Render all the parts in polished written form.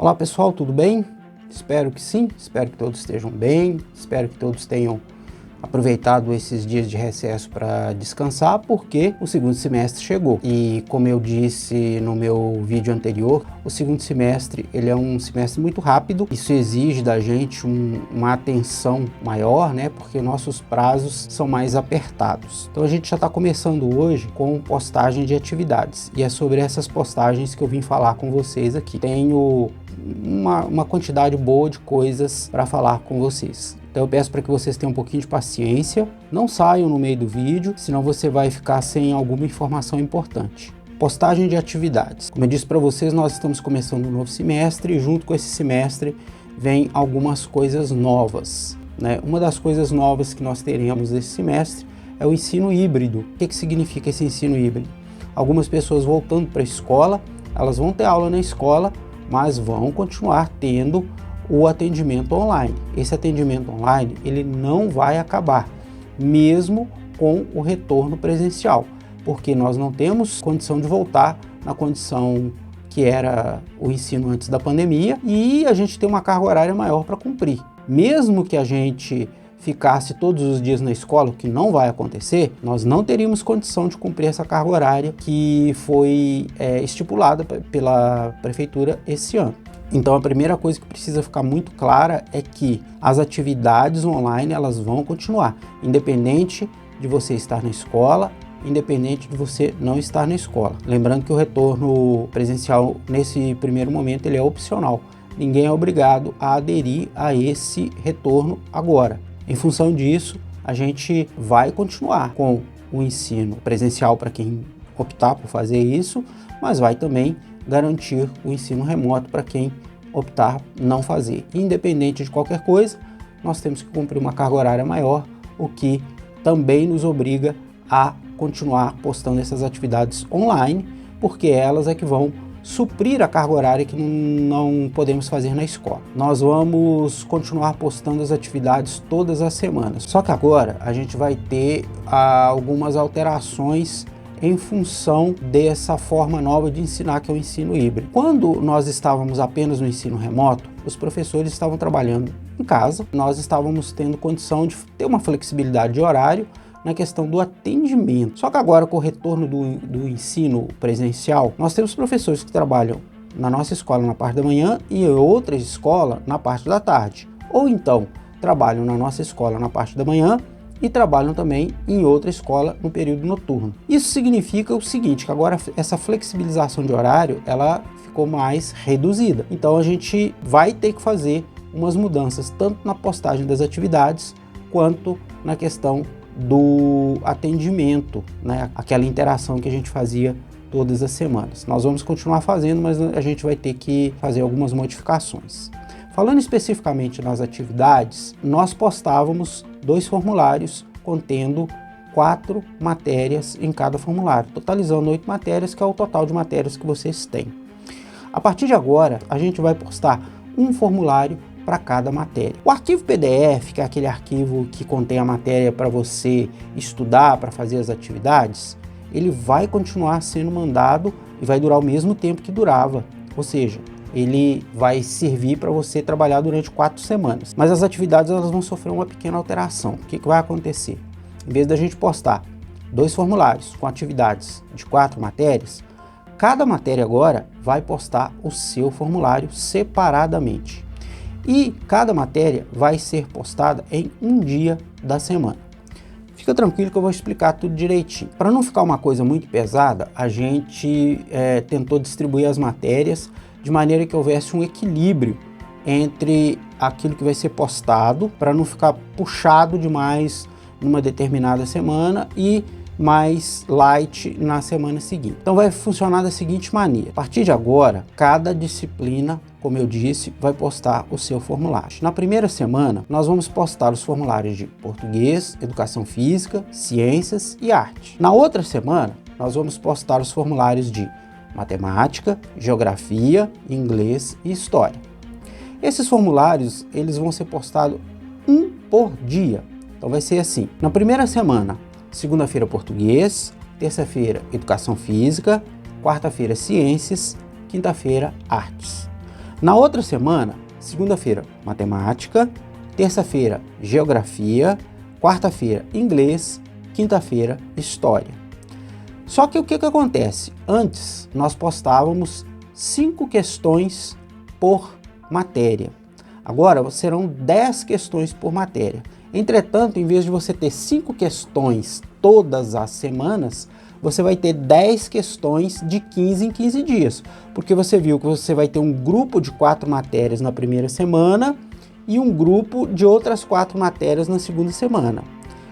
Olá pessoal, tudo bem? Espero que sim, espero que todos estejam bem, espero que todos tenham aproveitado esses dias de recesso para descansar, porque o segundo semestre chegou. E como eu disse no meu vídeo anterior, o segundo semestre ele é um semestre muito rápido. Isso exige da gente uma atenção maior, né? Porque nossos prazos são mais apertados. Então a gente já está começando hoje com postagem de atividades. E é sobre essas postagens que eu vim falar com vocês aqui. Tenho uma quantidade boa de coisas para falar com vocês. Então eu peço para que vocês tenham um pouquinho de paciência, não saiam no meio do vídeo, senão você vai ficar sem alguma informação importante. Postagem de atividades. Como eu disse para vocês, nós estamos começando um novo semestre e junto com esse semestre vem algumas coisas novas, né? Uma das coisas novas que nós teremos esse semestre é o ensino híbrido. O que significa esse ensino híbrido? Algumas pessoas voltando para a escola, elas vão ter aula na escola, mas vão continuar tendo o atendimento online. Esse atendimento online ele não vai acabar, mesmo com o retorno presencial, porque nós não temos condição de voltar na condição que era o ensino antes da pandemia e a gente tem uma carga horária maior para cumprir. Mesmo que a gente ficasse todos os dias na escola, o que não vai acontecer, nós não teríamos condição de cumprir essa carga horária que foi estipulada pela prefeitura esse ano. Então a primeira coisa que precisa ficar muito clara é que as atividades online elas vão continuar, independente de você estar na escola, independente de você não estar na escola. Lembrando que o retorno presencial nesse primeiro momento ele é opcional. Ninguém é obrigado a aderir a esse retorno agora. Em função disso, a gente vai continuar com o ensino presencial para quem optar por fazer isso, mas vai também garantir o ensino remoto para quem optar não fazer. Independente de qualquer coisa, nós temos que cumprir uma carga horária maior, o que também nos obriga a continuar postando essas atividades online, porque elas é que vão suprir a carga horária que não podemos fazer na escola. Nós vamos continuar postando as atividades todas as semanas, só que agora a gente vai ter algumas alterações em função dessa forma nova de ensinar, que é o ensino híbrido. Quando nós estávamos apenas no ensino remoto, os professores estavam trabalhando em casa, nós estávamos tendo condição de ter uma flexibilidade de horário na questão do atendimento. Só que agora, com o retorno do ensino presencial, nós temos professores que trabalham na nossa escola na parte da manhã e em outras escolas na parte da tarde. Ou então, trabalham na nossa escola na parte da manhã e trabalham também em outra escola no período noturno. Isso significa o seguinte, que agora essa flexibilização de horário, ela ficou mais reduzida. Então a gente vai ter que fazer umas mudanças, tanto na postagem das atividades, quanto na questão do atendimento, né? Aquela interação que a gente fazia todas as semanas. Nós vamos continuar fazendo, mas a gente vai ter que fazer algumas modificações. Falando especificamente nas atividades, nós postávamos 2 formulários contendo 4 matérias em cada formulário, totalizando 8 matérias, que é o total de matérias que vocês têm. A partir de agora, a gente vai postar um formulário para cada matéria. O arquivo PDF, que é aquele arquivo que contém a matéria para você estudar, para fazer as atividades, ele vai continuar sendo mandado e vai durar o mesmo tempo que durava, ou seja, ele vai servir para você trabalhar durante 4 semanas. Mas as atividades elas vão sofrer uma pequena alteração. O que vai acontecer? Em vez da gente postar 2 formulários com atividades de 4 matérias, cada matéria agora vai postar o seu formulário separadamente. E cada matéria vai ser postada em um dia da semana. Fica tranquilo que eu vou explicar tudo direitinho. Para não ficar uma coisa muito pesada, a gente tentou distribuir as matérias de maneira que houvesse um equilíbrio entre aquilo que vai ser postado, para não ficar puxado demais numa determinada semana e mais light na semana seguinte. Então vai funcionar da seguinte maneira: a partir de agora, cada disciplina, como eu disse, vai postar o seu formulário. Na primeira semana, nós vamos postar os formulários de português, educação física, ciências e arte. Na outra semana, nós vamos postar os formulários de matemática, geografia, inglês e história. Esses formulários, eles vão ser postados um por dia. Então vai ser assim: na primeira semana, segunda-feira português, terça-feira educação física, quarta-feira ciências, quinta-feira artes. Na outra semana, segunda-feira, matemática, terça-feira, geografia, quarta-feira, inglês, quinta-feira, história. Só que o que acontece? Antes, nós postávamos 5 questões por matéria. Agora, serão 10 questões por matéria. Entretanto, em vez de você ter 5 questões todas as semanas, você vai ter 10 questões de 15 em 15 dias. Porque você viu que você vai ter um grupo de 4 matérias na primeira semana e um grupo de outras 4 matérias na segunda semana.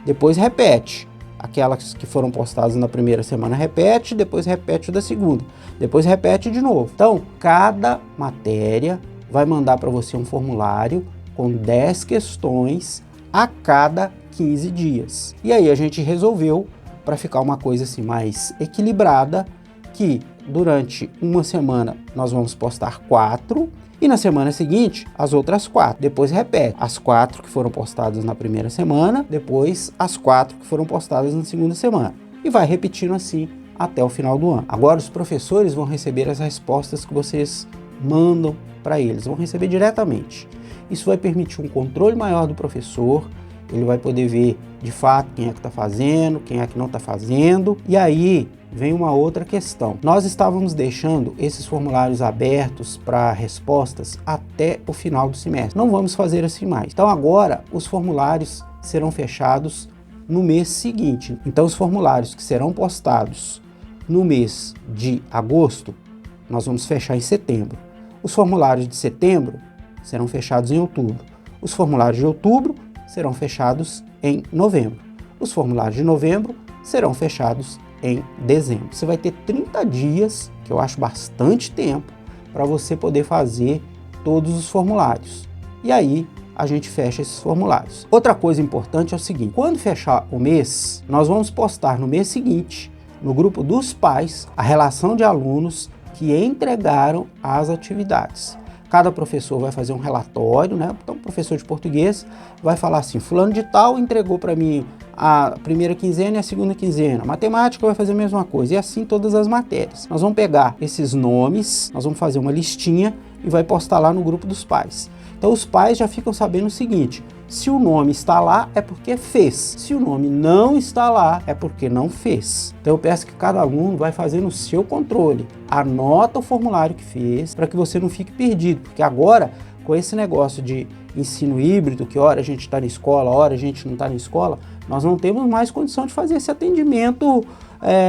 Depois repete. Aquelas que foram postadas na primeira semana repete, depois repete o da segunda, depois repete de novo. Então, cada matéria vai mandar para você um formulário com 10 questões a cada 15 dias. E aí a gente resolveu, para ficar uma coisa assim mais equilibrada, que durante uma semana nós vamos postar 4 e na semana seguinte as outras 4. Depois repete as 4 que foram postadas na primeira semana, depois as 4 que foram postadas na segunda semana. E vai repetindo assim até o final do ano. Agora os professores vão receber as respostas que vocês mandam para eles, vão receber diretamente. Isso vai permitir um controle maior do professor, ele vai poder ver de fato quem é que está fazendo, quem é que não está fazendo. E aí vem uma outra questão. Nós estávamos deixando esses formulários abertos para respostas até o final do semestre. Não vamos fazer assim mais. Então agora os formulários serão fechados no mês seguinte. Então os formulários que serão postados no mês de agosto, nós vamos fechar em setembro. Os formulários de setembro serão fechados em outubro. Os formulários de outubro serão fechados em novembro. Os formulários de novembro serão fechados em dezembro. Você vai ter 30 dias, que eu acho bastante tempo, para você poder fazer todos os formulários. E aí a gente fecha esses formulários. Outra coisa importante é o seguinte: quando fechar o mês, nós vamos postar no mês seguinte, no grupo dos pais, a relação de alunos que entregaram as atividades. Cada professor vai fazer um relatório, né? Então, o professor de português vai falar assim: fulano de tal entregou para mim a primeira quinzena e a segunda quinzena. Matemática vai fazer a mesma coisa, e assim todas as matérias. Nós vamos pegar esses nomes, nós vamos fazer uma listinha e vai postar lá no grupo dos pais. Então, os pais já ficam sabendo o seguinte: se o nome está lá, é porque fez. Se o nome não está lá, é porque não fez. Então eu peço que cada aluno vai fazendo o seu controle. Anota o formulário que fez, para que você não fique perdido. Porque agora, com esse negócio de ensino híbrido, que hora a gente está na escola, hora a gente não está na escola, nós não temos mais condição de fazer esse atendimento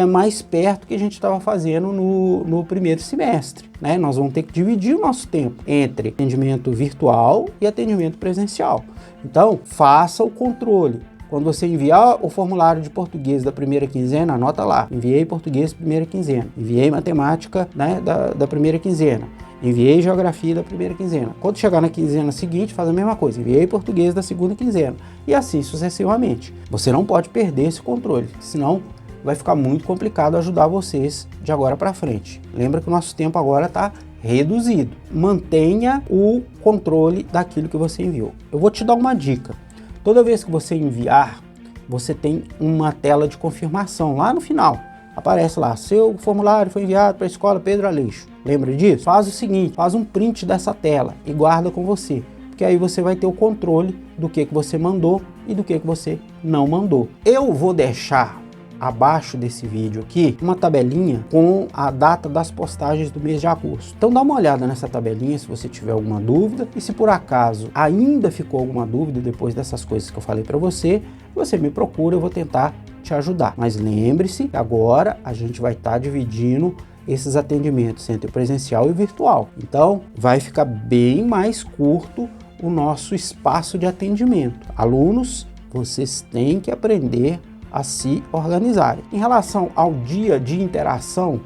mais perto que a gente estava fazendo no primeiro semestre, né? Nós vamos ter que dividir o nosso tempo entre atendimento virtual e atendimento presencial. Então, faça o controle. Quando você enviar o formulário de português da primeira quinzena, anota lá: enviei português primeira quinzena, enviei matemática, né, da primeira quinzena, enviei geografia da primeira quinzena. Quando chegar na quinzena seguinte, faz a mesma coisa: enviei português da segunda quinzena, e assim sucessivamente. Você não pode perder esse controle, senão vai ficar muito complicado ajudar vocês de agora para frente. Lembra que o nosso tempo agora está reduzido. Mantenha o controle daquilo que você enviou. Eu vou te dar uma dica. Toda vez que você enviar, você tem uma tela de confirmação lá no final. Aparece lá: seu formulário foi enviado para a escola Pedro Aleixo. Lembra disso? Faz o seguinte: faz um print dessa tela e guarda com você, porque aí você vai ter o controle do que você mandou e do que você não mandou. Eu vou deixar abaixo desse vídeo aqui uma tabelinha com a data das postagens do mês de agosto. Então dá uma olhada nessa tabelinha se você tiver alguma dúvida, e se por acaso ainda ficou alguma dúvida depois dessas coisas que eu falei para você, você me procura, eu vou tentar te ajudar. Mas lembre-se que agora a gente vai estar dividindo esses atendimentos entre o presencial e o virtual. Então vai ficar bem mais curto o nosso espaço de atendimento. Alunos, vocês têm que aprender a se organizarem. Em relação ao dia de interação,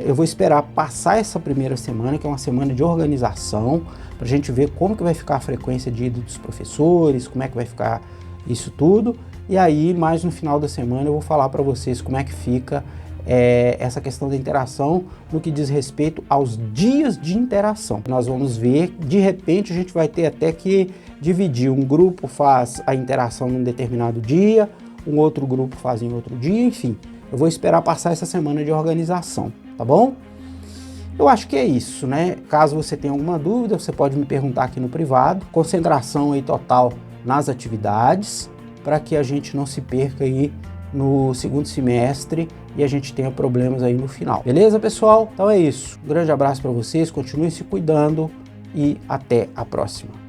eu vou esperar passar essa primeira semana, que é uma semana de organização, para a gente ver como que vai ficar a frequência de ida dos professores, como é que vai ficar isso tudo, e aí mais no final da semana eu vou falar para vocês como é que fica essa questão da interação no que diz respeito aos dias de interação. Nós vamos ver, de repente a gente vai ter até que dividir: um grupo faz a interação num determinado dia, um outro grupo faz em outro dia, enfim. Eu vou esperar passar essa semana de organização, tá bom? Eu acho que é isso, né? Caso você tenha alguma dúvida, você pode me perguntar aqui no privado. Concentração aí total nas atividades, para que a gente não se perca aí no segundo semestre e a gente tenha problemas aí no final. Beleza, pessoal? Então é isso. Um grande abraço para vocês, continuem se cuidando e até a próxima.